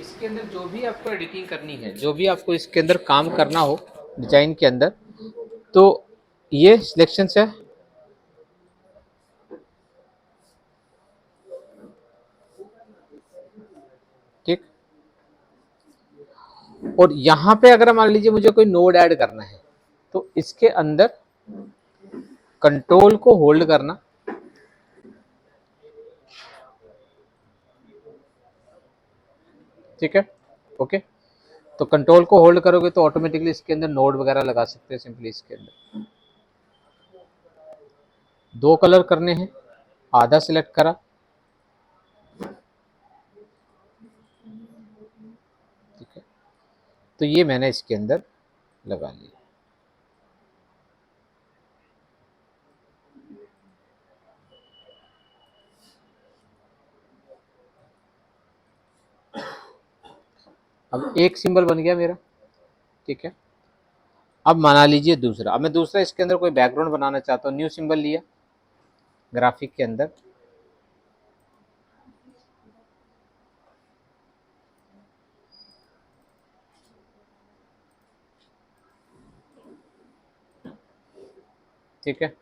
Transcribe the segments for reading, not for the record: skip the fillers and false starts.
इसके अंदर जो भी आपको एडिटिंग करनी है, जो भी आपको इसके अंदर काम करना हो डिजाइन के अंदर, तो ये सिलेक्शन है। ठीक, और यहाँ पे अगर मान लीजिए मुझे कोई नोड ऐड करना है, तो इसके अंदर कंट्रोल को होल्ड करना, ठीक है, ओके। तो कंट्रोल को होल्ड करोगे तो ऑटोमेटिकली इसके अंदर नोड वगैरह लगा सकते हैं। सिंपली इसके अंदर दो कलर करने हैं, आधा सिलेक्ट करा, ठीक है, तो ये मैंने इसके अंदर लगा लिया। अब एक सिंबल बन गया मेरा, ठीक है। अब माना लीजिए दूसरा, अब मैं दूसरा इसके अंदर कोई बैकग्राउंड बनाना चाहता हूँ, न्यू सिंबल लिया ग्राफिक के अंदर, ठीक है,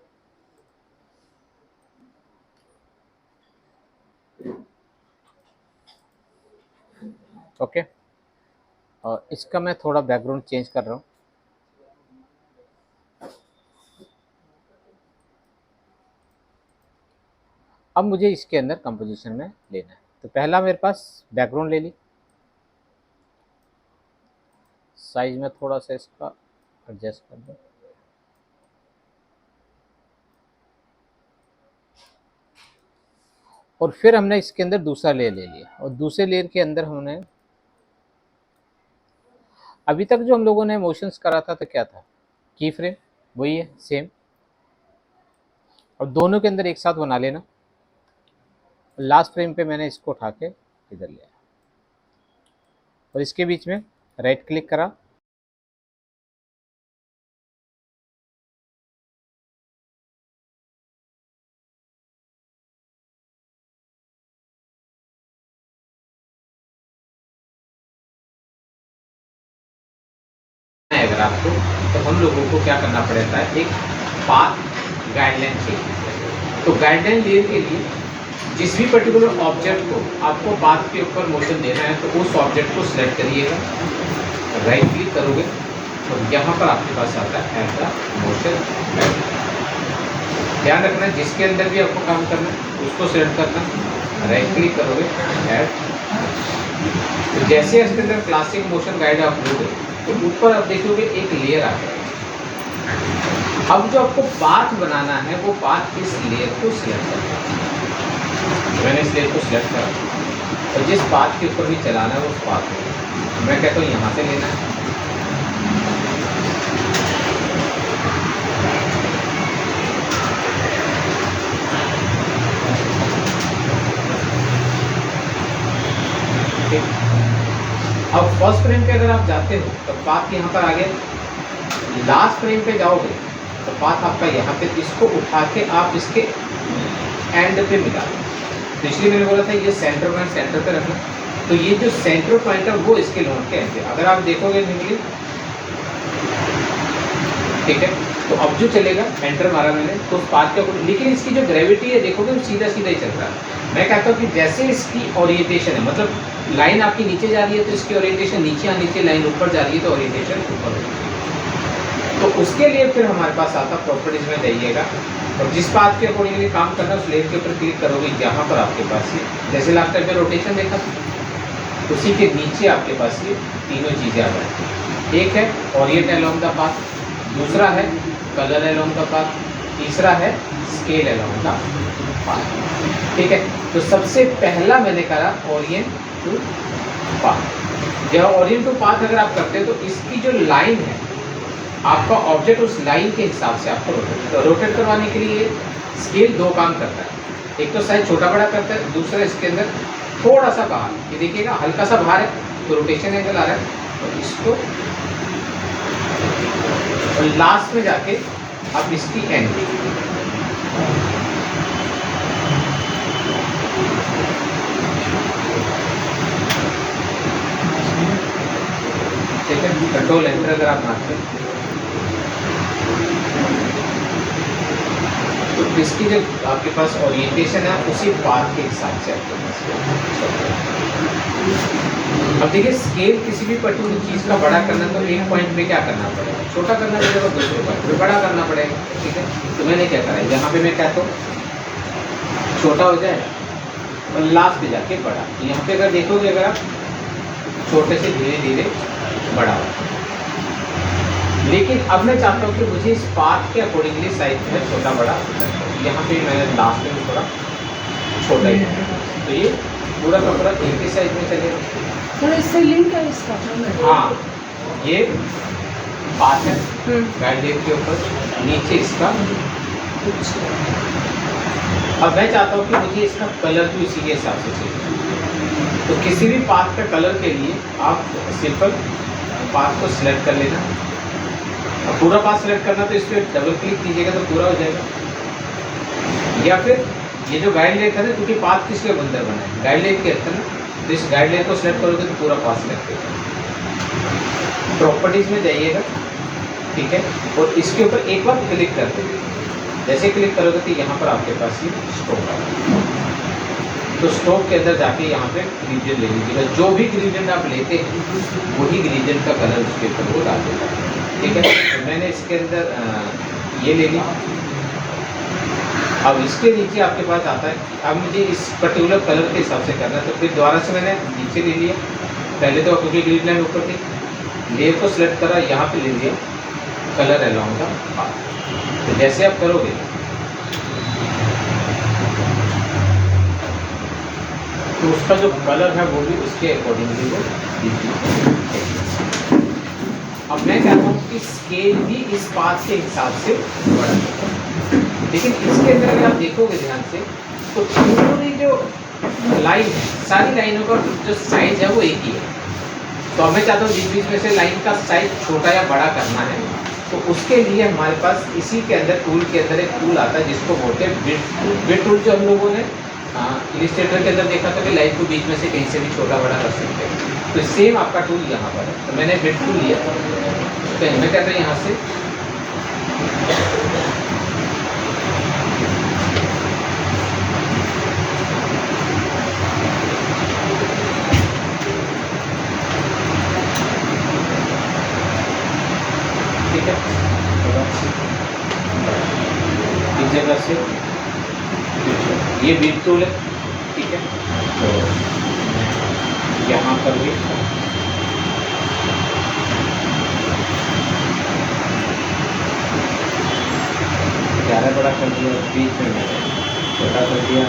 ओके। और इसका मैं थोड़ा बैकग्राउंड चेंज कर रहा हूँ। अब मुझे इसके अंदर कंपोजिशन में लेना है, तो पहला मेरे पास बैकग्राउंड ले ली, साइज में थोड़ा सा इसका एडजस्ट कर दूँ, और फिर हमने इसके अंदर दूसरा लेयर ले लिया, और दूसरे लेयर के अंदर हमने अभी तक जो हम लोगों ने मोशंस करा था तो क्या था, की फ्रेम वही है सेम, और दोनों के अंदर एक साथ बना लेना। लास्ट फ्रेम पे मैंने इसको उठा के इधर लिया, और इसके बीच में राइट क्लिक करा, अगर आपको, तो हम लोगों को क्या करना पड़ता है, एक पाथ गाइडलाइन चाहिए। तो गाइडलाइन लेने के लिए जिस भी पर्टिकुलर ऑब्जेक्ट को आपको पाथ के ऊपर मोशन देना है, तो उस ऑब्जेक्ट को सिलेक्ट करिएगा, राइट क्लिक करोगे, और यहाँ पर आपके पास आता है ऐड द मोशन गाइडलाइन। ध्यान रखना है जिसके अंदर भी आपको काम करना है उसको सिलेक्ट करना, राइट क्लिक करोगे, ऐड। तो जैसे इसके अंदर क्लासिक मोशन गाइड आप लोगे, तो ऊपर आप देखोगे एक लेयर आ गया। अब जो आपको पाथ बनाना है, वो पाथ इस लेयर को सिलेक्ट करना है। मैंने इस लेयर को सिलेक्ट करा, और जिस पाथ के ऊपर भी चलाना है उस पाथ को मैं कहता हूँ यहाँ से लेना है, ठीक। अब फर्स्ट फ्रेम पे अगर आप जाते हो तो पाथ यहाँ पर आ गया, लास्ट फ्रेम पे जाओगे तो पाथ आपका यहाँ पे, इसको उठा के आप इसके एंड पे मिला दो। तो इसलिए मैंने बोला था ये सेंटर पॉइंट सेंटर पे रखना, तो ये जो सेंटर पॉइंट है वो इसके नोड के एंड पे, अगर आप देखोगे निकली, ठीक है। तो अब जो चलेगा, एंटर मारा मैंने तो पाथ के ऊपर, लेकिन इसकी जो ग्रेविटी है देखोगे वो सीधा सीधा ही चल रहा है। मैं कहता हूँ कि जैसे इसकी ओरिएंटेशन है, मतलब लाइन आपकी नीचे जा रही है तो इसकी ओरिएंटेशन नीचे आनी चाहिए, लाइन ऊपर जा रही है तो ओरिएंटेशन ऊपर होगी। तो उसके लिए फिर हमारे पास आता प्रॉपर्टीज में जाइएगा, और जिस पाथ के अकॉर्डिंगली काम करना है उस लेयर के ऊपर क्लिक करोगे, जहाँ पर आपके पास ये जैसे लास्ट टाइम में रोटेशन देखा उसी के नीचे आपके पास ये तीनों चीज़ें आ जाती। एक है ओरिएंट अलोंग द पाथ, दूसरा है कलर अलोंग द पाथ, तीसरा है स्केल अलोंग द पाथ, ठीक है। तो सबसे पहला मैंने करा ओरिएंट टू पाथ। जब ओरिएंट टू पाथ अगर आप करते हैं तो इसकी जो लाइन है, आपका ऑब्जेक्ट उस लाइन के हिसाब से आपको रोटेट करवाने के लिए स्केल दो काम करता है, एक तो साइज छोटा बड़ा करता है, दूसरा इसके अंदर थोड़ा सा बाहर, ये देखिएगा हल्का सा बाहर है तो रोटेशन एंगल आ रहा है, और इसको और लास्ट में जाके आप इसकी एंड, ठीक है, कंट्रोल एंटर अगर आप मारते हैं तो इसकी जो आपके पास ओरिएंटेशन है उसी पाथ के हिसाब से आपके पास। अब देखिए स्केल किसी भी पर्टिकुलर चीज़ का बड़ा करना तो एक पॉइंट पे क्या करना पड़ेगा, छोटा करना पड़ेगा, दूसरे पॉइंट पे बड़ा करना पड़ेगा। ठीक है, तो मैंने क्या करा है, यहाँ पे मैं कहता हूँ छोटा हो जाए और लास्ट पे जाके बड़ा। यहाँ पे अगर देखोगे, अगर आप छोटे से धीरे धीरे बड़ा हो, लेकिन अब मैं चाहता हूँ कि मुझे इस पाथ के अकॉर्डिंगली साइज में छोटा बड़ा यहाँ पे मैंने लास्ट में थोड़ा छोटा ही है, तो ये पूरा का पूरा एक ही साइज में चलेगा। तो इससे लिंक है इसका। हाँ, ये पाथ है गाइड के ऊपर, नीचे इसका। अब मैं चाहता हूँ कि मुझे इसका कलर भी उसी के हिसाब से चाहिए, तो किसी भी पाथ का कलर के लिए आप सिंपल पाथ को सिलेक्ट कर लेना। अब पूरा पाथ सिलेक्ट करना तो इस पर डबल क्लिक कीजिएगा तो पूरा हो जाएगा। या फिर ये जो गाइडलाइन है ना, क्योंकि पाथ किसके अंदर बना है, गाइडलाइन के अंदर ना, तो इस गाइडलाइन को सिलेक्ट करोगे तो पूरा पाथ सिलेक्ट होगा। प्रॉपर्टीज में जाइएगा, ठीक है, और इसके ऊपर एक बार क्लिक कर देंगे। जैसे क्लिक करोगे तो यहाँ पर आपके पास ये स्ट्रोक आएगा, तो स्ट्रोक के अंदर जाके यहाँ पे ग्रेडियंट ले लीजिएगा। जो भी ग्रेडियंट आप लेते हैं वही ग्रेडियंट का कलर उसके ऊपर वो डाल देगा। ठीक है, तो मैंने इसके अंदर ये ले ली। अब इसके नीचे आपके पास आता है, अब मुझे इस पर्टिकुलर कलर के हिसाब से करना है, तो फिर दोबारा से मैंने नीचे ले लिया। पहले तो क्योंकि ग्रिड लाइन ऊपर थी, लेयर को सिलेक्ट करा, यहाँ पे ले लिया कलर अलाउंग द पाथ। तो जैसे आप करोगे तो उसका जो कलर है वो भी उसके अकॉर्डिंगली वो दीजिए। अब मैं कहता हूँ कि स्केल भी इस पाथ के हिसाब से बड़ा होगा, लेकिन इसके अंदर अगर आप देखोगे ध्यान से तो पूरी जो लाइन है, सारी लाइनों का जो साइज है वो एक ही है। तो अब मैं चाहता हूँ जिस बीच में से लाइन का साइज छोटा या बड़ा करना है, तो उसके लिए हमारे पास इसी के अंदर टूल के अंदर एक टूल आता है जिसको बोलते हैं बिट टूल। बिट टूल जो हम लोगों ने इलिस्ट्रेटर के अंदर देखा था कि लाइन को बीच में से कहीं से भी छोटा बड़ा कर सकते हैं, तो सेम आपका टूल यहाँ पर है। तो मैंने बिट टूल लिया, तो मैं कहता हूँ यहाँ से ठीक है, इस जगह से ये बिट टूल है। ठीक है, तो यहाँ पर भी ज़्यादा बड़ा कर दिया, बीच में मैंने छोटा कर दिया,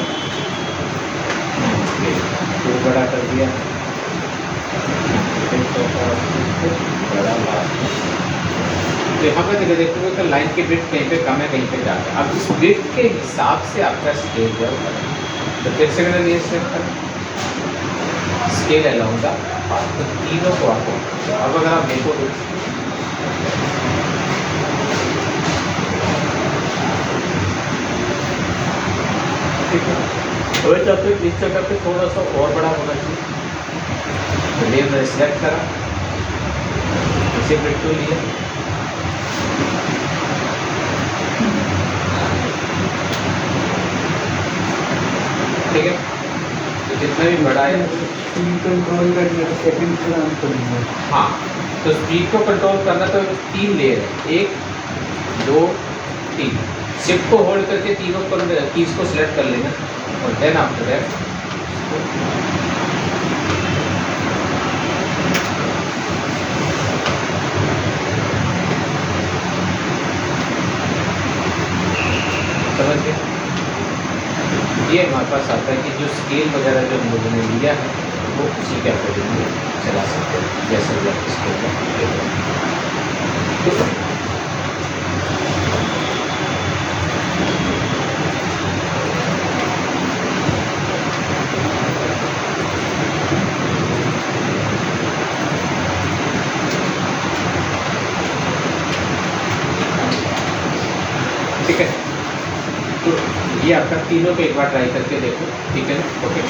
फिर बड़ा कर दिया, फिर छोटा, फिर बड़ा लास्ट। तो यहाँ पे देखोगे तो लाइन की बिट कहीं पे कम है, कहीं पे ज़्यादा है। अब इस बिट के हिसाब से आपका स्केल जो है, तो फिर से मैंने ये सेट कर स्केल अलाउंग द पाथ, तो तीनों को आपको। अब अगर आप देखोगे ठीक है, तो इस जगह पे थोड़ा सा और बड़ा होना चाहिए, तो ये मैंने सेलेक्ट करा, इसे बिट टूल लिया, ठीक है, तो जितना भी बड़ा है कंट्रोल करने का सेकंड प्लान करेंगे। हाँ, तो स्पीड को कंट्रोल करना तो 3 लेयर है, 1 2 3। शिफ्ट को होल्ड करके तीनों कीज को सिलेक्ट कर लेना, और देन आफ्टर दैट समझ गए। ये हमारे पास आता है कि जो स्केल वगैरह जो हम लोगों ने लिया है वो उसी के अकॉर्डिंग चला सकते हैं, जैसे भी आप स्केल का। ठीक है, तो ये आपका तीनों को एक बार ट्राई करके देखो, ठीक है ना, ओके।